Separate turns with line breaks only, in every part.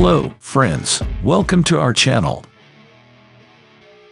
Hello, friends. Welcome to our channel.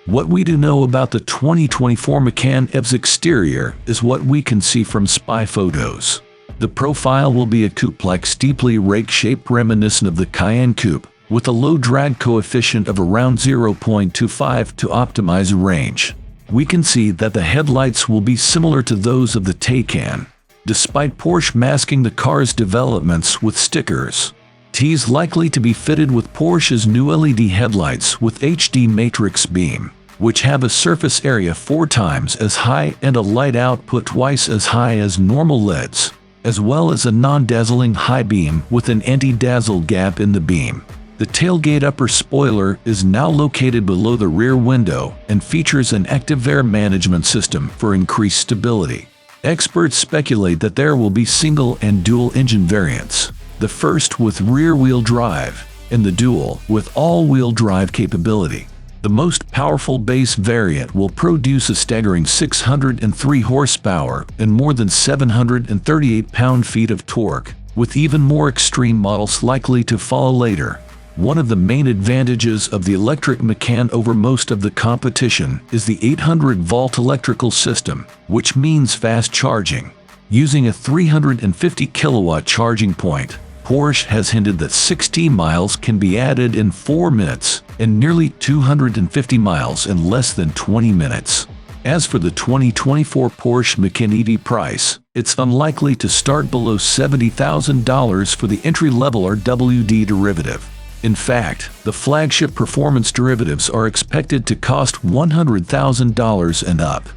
What we do know about the 2024 Macan EV's exterior is what we can see from spy photos. The profile will be a coupe-like steeply rake-shaped reminiscent of the Cayenne coupe, with a low drag coefficient of around 0.25 to optimize range. We can see that the headlights will be similar to those of the Taycan, despite Porsche masking the car's developments with stickers. T is likely to be fitted with Porsche's new LED headlights with HD matrix beam, which have a surface area 4 times as high and a light output twice as high as normal LEDs, as well as a non-dazzling high beam with an anti-dazzle gap in the beam. The tailgate upper spoiler is now located below the rear window and features an active air management system for increased stability. Experts speculate that there will be single and dual engine variants, the first with rear-wheel drive, and the dual with all-wheel drive capability. The most powerful base variant will produce a staggering 603 horsepower and more than 738 pound-feet of torque, with even more extreme models likely to follow later. One of the main advantages of the electric Macan over most of the competition is the 800-volt electrical system, which means fast charging. Using a 350 kilowatt charging point, Porsche has hinted that 60 miles can be added in 4 minutes and nearly 250 miles in less than 20 minutes. As for the 2024 Porsche Macan EV price, it's unlikely to start below $70,000 for the entry-level RWD derivative. In fact, the flagship performance derivatives are expected to cost $100,000 and up.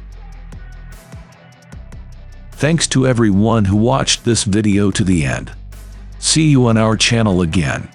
Thanks to everyone who watched this video to the end. See you on our channel again.